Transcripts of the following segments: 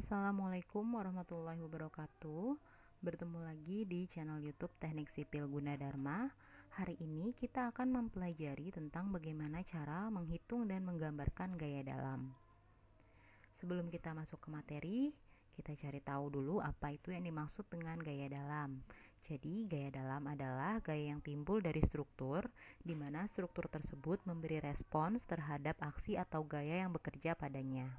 Assalamualaikum warahmatullahi wabarakatuh. Bertemu lagi di channel YouTube Teknik Sipil Gunadarma. Hari ini kita akan mempelajari tentang bagaimana cara menghitung dan menggambarkan gaya dalam. Sebelum kita masuk ke materi, kita cari tahu dulu apa itu yang dimaksud dengan gaya dalam. Jadi, gaya dalam adalah gaya yang timbul dari struktur, di mana struktur tersebut memberi respons terhadap aksi atau gaya yang bekerja padanya.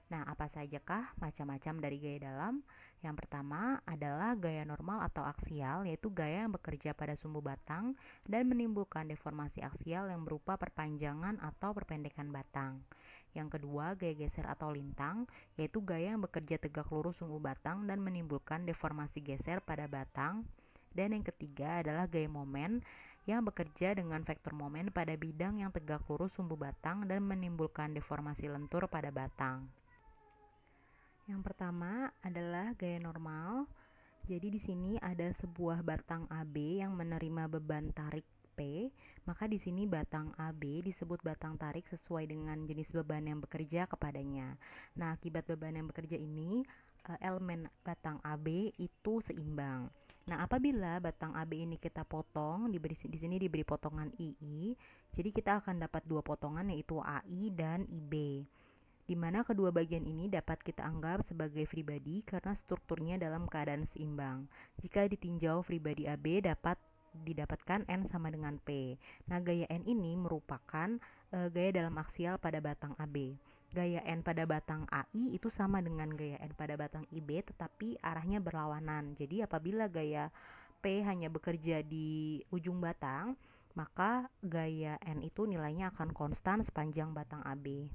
Nah, apa sajakah macam-macam dari gaya dalam? Yang pertama adalah gaya normal atau aksial, yaitu gaya yang bekerja pada sumbu batang dan menimbulkan deformasi aksial yang berupa perpanjangan atau perpendekan batang. Yang kedua, gaya geser atau lintang, yaitu gaya yang bekerja tegak lurus sumbu batang dan menimbulkan deformasi geser pada batang. Dan yang ketiga adalah gaya momen yang bekerja dengan vektor momen pada bidang yang tegak lurus sumbu batang dan menimbulkan deformasi lentur pada batang. Yang pertama adalah gaya normal. Jadi di sini ada sebuah batang AB yang menerima beban tarik P, maka di sini batang AB disebut batang tarik sesuai dengan jenis beban yang bekerja kepadanya. Nah, akibat beban yang bekerja ini, elemen batang AB itu seimbang. Nah, apabila batang AB ini kita potong, di sini diberi potongan II, jadi kita akan dapat dua potongan yaitu AI dan IB. Di mana kedua bagian ini dapat kita anggap sebagai free body karena strukturnya dalam keadaan seimbang. Jika ditinjau free body AB dapat didapatkan N sama dengan P. Nah, gaya N ini merupakan gaya dalam aksial pada batang AB. Gaya N pada batang AI itu sama dengan gaya N pada batang IB tetapi arahnya berlawanan. Jadi apabila gaya P hanya bekerja di ujung batang, maka gaya N itu nilainya akan konstan sepanjang batang AB.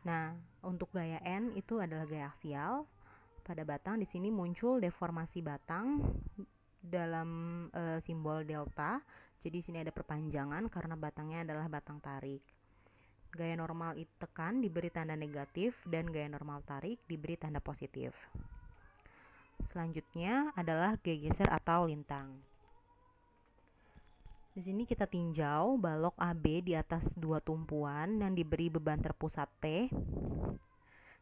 Nah, untuk gaya N itu adalah gaya aksial pada batang. Di sini muncul deformasi batang dalam simbol delta. Jadi di sini ada perpanjangan karena batangnya adalah batang tarik. Gaya normal tekan diberi tanda negatif dan gaya normal tarik diberi tanda positif. Selanjutnya adalah gaya geser atau lintang. Di sini kita tinjau balok AB di atas dua tumpuan yang diberi beban terpusat P.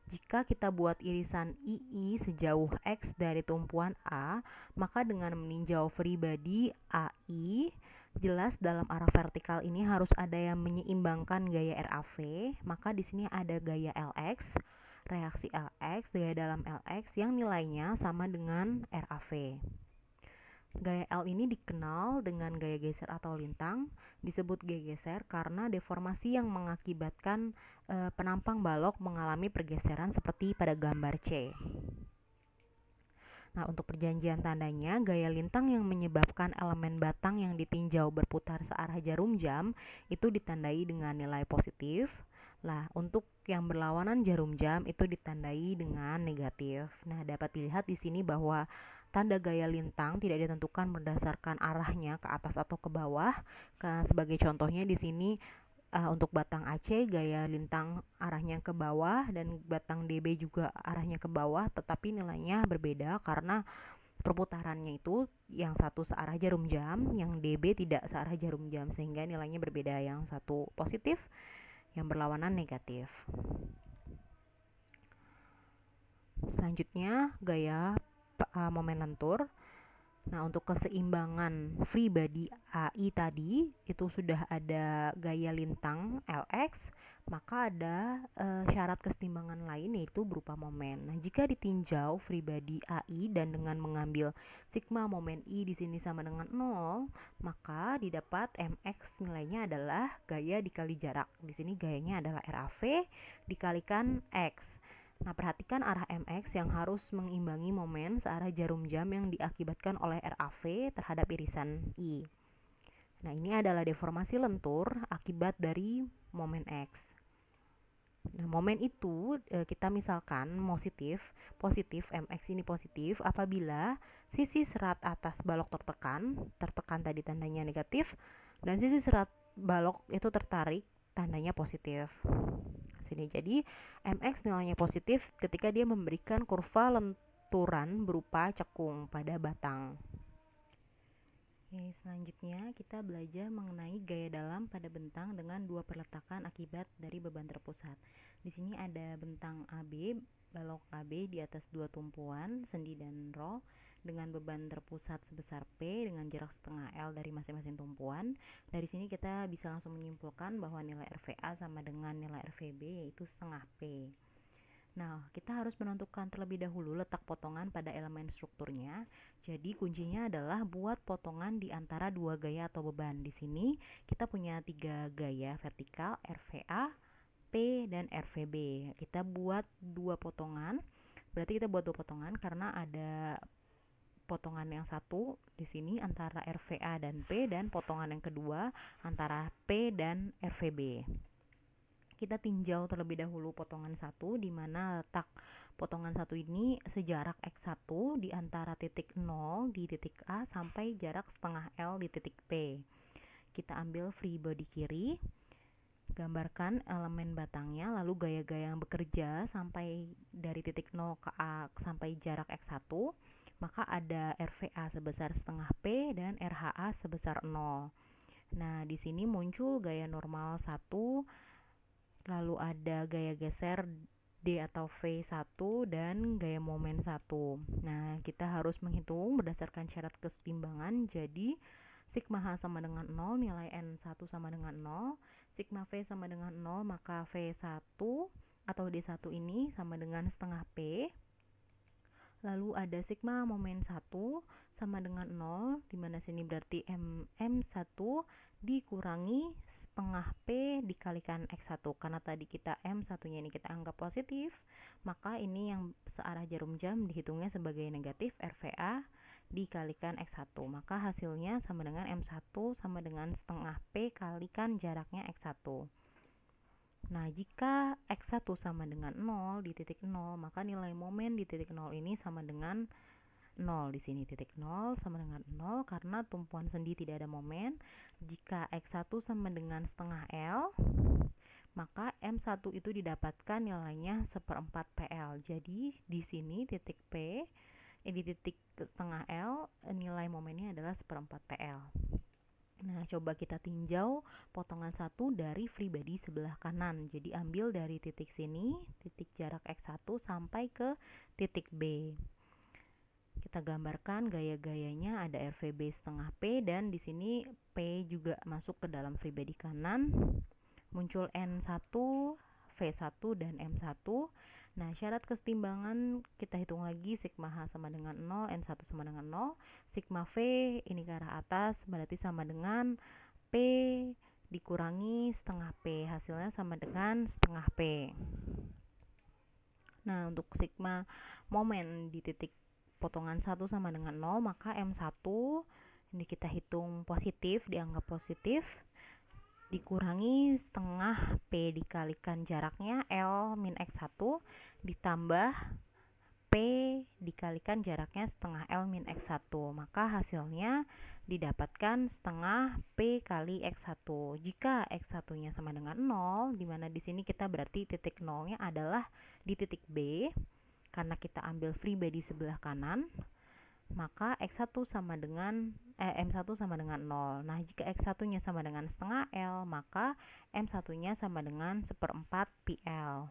Jika kita buat irisan II sejauh X dari tumpuan A, maka dengan meninjau free body AI, jelas dalam arah vertikal ini harus ada yang menyeimbangkan gaya RAV, maka di sini ada gaya LX, reaksi LX, gaya dalam LX yang nilainya sama dengan RAV. Gaya L ini dikenal dengan gaya geser atau lintang, disebut gaya geser karena deformasi yang mengakibatkan penampang balok mengalami pergeseran seperti pada gambar C. Nah, untuk perjanjian tandanya, gaya lintang yang menyebabkan elemen batang yang ditinjau berputar searah jarum jam itu ditandai dengan nilai positif. Nah, untuk yang berlawanan jarum jam itu ditandai dengan negatif. Nah, dapat dilihat di sini bahwa tanda gaya lintang tidak ditentukan berdasarkan arahnya ke atas atau ke bawah. Sebagai contohnya di sini untuk batang AC gaya lintang arahnya ke bawah dan batang DB juga arahnya ke bawah, tetapi nilainya berbeda karena perputarannya itu yang satu searah jarum jam, yang DB tidak searah jarum jam sehingga nilainya berbeda, yang satu positif, yang berlawanan negatif. Selanjutnya gaya momen lentur. Nah, untuk keseimbangan free body AI tadi itu sudah ada gaya lintang LX, maka ada syarat keseimbangan lain yaitu berupa momen. Nah, jika ditinjau free body AI dan dengan mengambil sigma momen I di sini sama dengan 0, maka didapat MX nilainya adalah gaya dikali jarak. Di sini gayanya adalah RAV dikalikan X. Nah, perhatikan arah MX yang harus mengimbangi momen searah jarum jam yang diakibatkan oleh RAV terhadap irisan I. Nah, ini adalah deformasi lentur akibat dari momen X. Nah, momen itu kita misalkan positif MX ini positif apabila sisi serat atas balok tertekan tadi tandanya negatif, dan sisi serat balok itu tertarik, tandanya positif. Sini. Jadi MX nilainya positif ketika dia memberikan kurva lenturan berupa cekung pada batang. Oke, selanjutnya kita belajar mengenai gaya dalam pada bentang dengan dua perletakan akibat dari beban terpusat. Di sini ada bentang AB, balok AB di atas dua tumpuan sendi dan roll dengan beban terpusat sebesar P dengan jarak setengah L dari masing-masing tumpuan. Dari sini kita bisa langsung menyimpulkan bahwa nilai RVA sama dengan nilai RVB, yaitu setengah P. Nah, kita harus menentukan terlebih dahulu letak potongan pada elemen strukturnya. Jadi, kuncinya adalah buat potongan di antara dua gaya atau beban. Di sini kita punya tiga gaya vertikal, RVA, P, dan RVB. Kita buat dua potongan. Berarti kita buat dua potongan karena ada potongan yang satu di sini antara RVA dan P, dan potongan yang kedua antara P dan RVB. Kita tinjau terlebih dahulu potongan 1, di mana letak potongan 1 ini sejarak X1 di antara titik 0 di titik A sampai jarak setengah L di titik P. Kita ambil free body kiri, gambarkan elemen batangnya, lalu gaya-gaya yang bekerja sampai dari titik 0 ke A sampai jarak X1, maka ada RVA sebesar setengah P dan RHA sebesar 0. Nah, di sini muncul gaya normal 1, lalu ada gaya geser D atau V1 dan gaya momen 1. Nah, kita harus menghitung berdasarkan syarat kesetimbangan. Jadi, sigma H sama dengan 0, nilai N1 sama dengan 0, sigma V sama dengan 0, maka V1 atau D1 ini sama dengan setengah P. Lalu ada sigma momen 1 sama dengan 0, dimana sini berarti M1 dikurangi setengah P dikalikan X1. Karena tadi kita M1 nya ini kita anggap positif, maka ini yang searah jarum jam dihitungnya sebagai negatif, RVA dikalikan X1. Maka hasilnya sama dengan M1 sama dengan setengah P kalikan jaraknya X1. Nah, jika X1 sama dengan 0 di titik 0, maka nilai momen di titik 0 ini sama dengan 0. Di sini titik 0 sama dengan 0 karena tumpuan sendi tidak ada momen. Jika X1 sama dengan setengah L, maka M1 itu didapatkan nilainya seperempat PL. Jadi di sini titik P, di titik setengah L, nilai momennya adalah seperempat PL. Nah, coba kita tinjau potongan 1 dari free body sebelah kanan. Jadi ambil dari titik sini, titik jarak X1 sampai ke titik B. Kita gambarkan gaya-gayanya, ada RVB setengah P dan di sini P juga masuk ke dalam free body kanan. Muncul N1, V1 dan M1. Nah, syarat kesetimbangan kita hitung lagi, sigma H sama dengan 0, N1 sama dengan 0, sigma V ini ke arah atas berarti sama dengan P dikurangi setengah P, hasilnya sama dengan setengah P. Nah, untuk sigma momen di titik potongan 1 sama dengan 0, maka M1 ini kita hitung positif, dianggap positif, dikurangi setengah P dikalikan jaraknya L min X1 ditambah P dikalikan jaraknya setengah L min X1, maka hasilnya didapatkan setengah P kali X1. Jika X1 nya sama dengan 0, dimana di sini kita berarti titik 0 nya adalah di titik B karena kita ambil free body sebelah kanan, maka X1 sama dengan M1 sama dengan 0. Nah, jika X1 nya sama dengan setengah L, maka M1 nya sama dengan seperempat PL.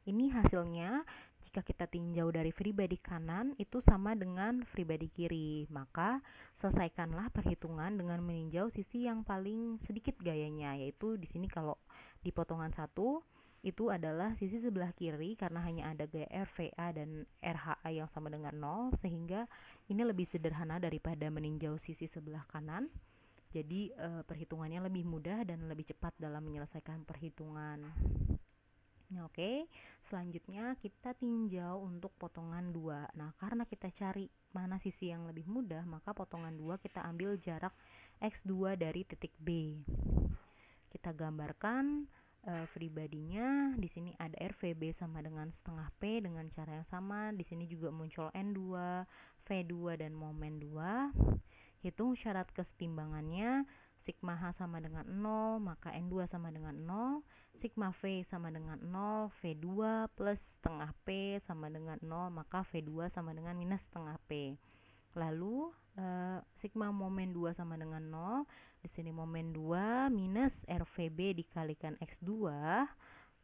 Ini hasilnya jika kita tinjau dari free body kanan itu sama dengan free body kiri. Maka selesaikanlah perhitungan dengan meninjau sisi yang paling sedikit gayanya, yaitu di sini kalau di potongan 1 itu adalah sisi sebelah kiri karena hanya ada gaya RVA dan RHA yang sama dengan 0, sehingga ini lebih sederhana daripada meninjau sisi sebelah kanan. Jadi perhitungannya lebih mudah dan lebih cepat dalam menyelesaikan perhitungan. Oke, selanjutnya kita tinjau untuk potongan 2. Nah, karena kita cari mana sisi yang lebih mudah, maka potongan 2 kita ambil jarak X2 dari titik B. Kita gambarkan free body-nya. Di sini ada RVB sama dengan setengah P dengan cara yang sama. Di sini juga muncul N2, V2 dan momen 2. Hitung syarat kesetimbangannya. Sigma H sama dengan 0, maka N2 sama dengan 0, sigma V sama dengan 0, V2 plus setengah P sama dengan 0, maka V2 sama dengan minus setengah P. Lalu sigma momen 2 sama dengan 0. Di sini momen 2 minus RVB dikalikan X2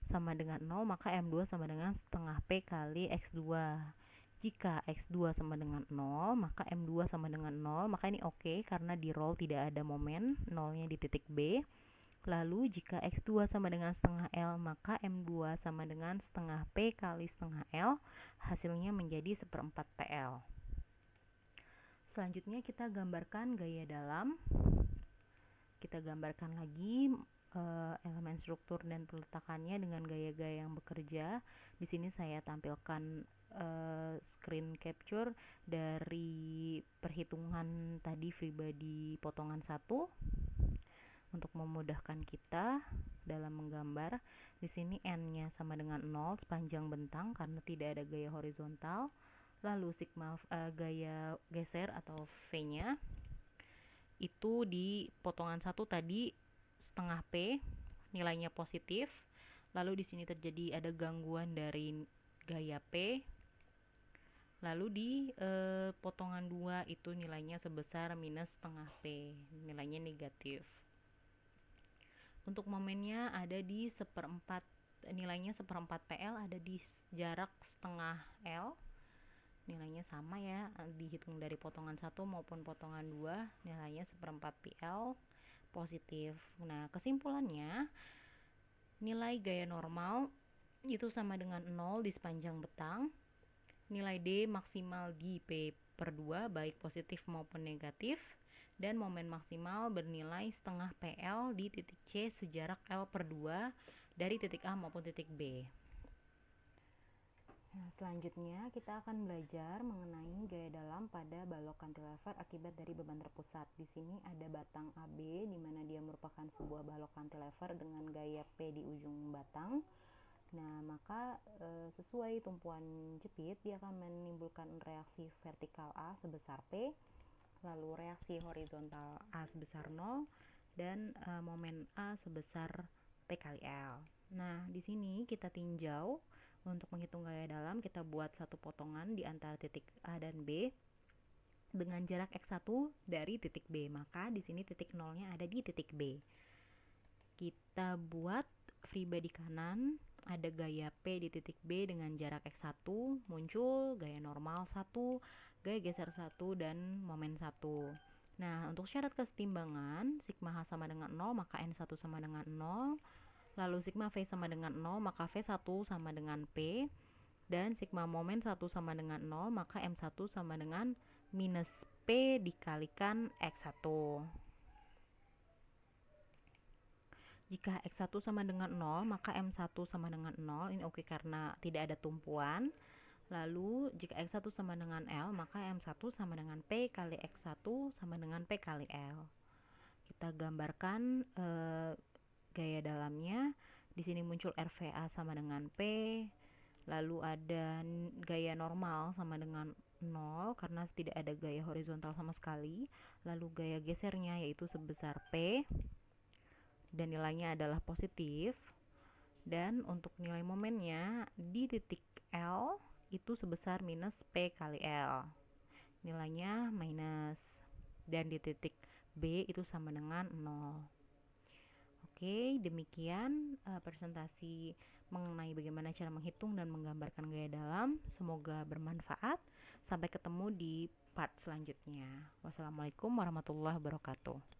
sama dengan 0, maka M2 sama dengan setengah P kali X2. Jika X2 sama dengan 0, maka M2 sama dengan 0. Maka ini oke, karena di roll tidak ada momen, 0-nya di titik B. Lalu jika X2 sama dengan setengah L, maka M2 sama dengan setengah P kali setengah L. Hasilnya menjadi seperempat PL. Selanjutnya kita gambarkan gaya dalam. Kita gambarkan lagi elemen struktur dan peletakannya dengan gaya-gaya yang bekerja. Di sini saya tampilkan screen capture dari perhitungan tadi free body potongan 1 untuk memudahkan kita dalam menggambar. Di sini n-nya sama dengan 0 sepanjang bentang karena tidak ada gaya horizontal. Lalu sigma gaya geser atau V-nya itu di potongan 1 tadi setengah P, nilainya positif. Lalu di sini terjadi ada gangguan dari gaya P. Lalu di potongan 2 itu nilainya sebesar minus setengah P, nilainya negatif. Untuk momennya ada di seperempat, nilainya seperempat PL, ada di jarak setengah L. Nilainya sama ya, dihitung dari potongan 1 maupun potongan 2, nilainya seperempat PL positif. Nah, kesimpulannya nilai gaya normal itu sama dengan 0 di sepanjang betang. Nilai D maksimal di P per 2 baik positif maupun negatif, dan momen maksimal bernilai setengah PL di titik C sejarak L per 2 dari titik A maupun titik B. Nah, selanjutnya kita akan belajar mengenai gaya dalam pada balok cantilever akibat dari beban terpusat. Di sini ada batang AB di mana dia merupakan sebuah balok cantilever dengan gaya P di ujung batang. Nah, maka sesuai tumpuan jepit dia akan menimbulkan reaksi vertikal A sebesar P, lalu reaksi horizontal A sebesar 0, dan momen A sebesar P kali L. Nah, di sini kita tinjau. Untuk menghitung gaya dalam, kita buat satu potongan di antara titik A dan B dengan jarak X1 dari titik B. Maka di sini titik 0-nya ada di titik B. Kita buat free body kanan, ada gaya P di titik B dengan jarak X1, muncul gaya normal 1, gaya geser 1, dan momen 1. Nah, untuk syarat kesetimbangan, sigma H sama dengan 0, maka N1 sama dengan 0. Lalu sigma V sama dengan 0, maka V1 sama dengan P. Dan sigma momen 1 sama dengan 0, maka M1 sama dengan minus P dikalikan X1. Jika X1 sama dengan 0, maka M1 sama dengan 0. Ini oke karena tidak ada tumpuan. Lalu jika X1 sama dengan L, maka M1 sama dengan P kali X1 sama dengan P kali L. Kita gambarkan gaya dalamnya. Di sini muncul RVA sama dengan P, lalu ada gaya normal sama dengan 0 karena tidak ada gaya horizontal sama sekali, lalu gaya gesernya yaitu sebesar P dan nilainya adalah positif, dan untuk nilai momennya di titik L itu sebesar minus P kali L, nilainya minus, dan di titik B itu sama dengan 0. Oke, demikian presentasi mengenai bagaimana cara menghitung dan menggambarkan gaya dalam. Semoga bermanfaat. Sampai ketemu di part selanjutnya. Wassalamualaikum warahmatullahi wabarakatuh.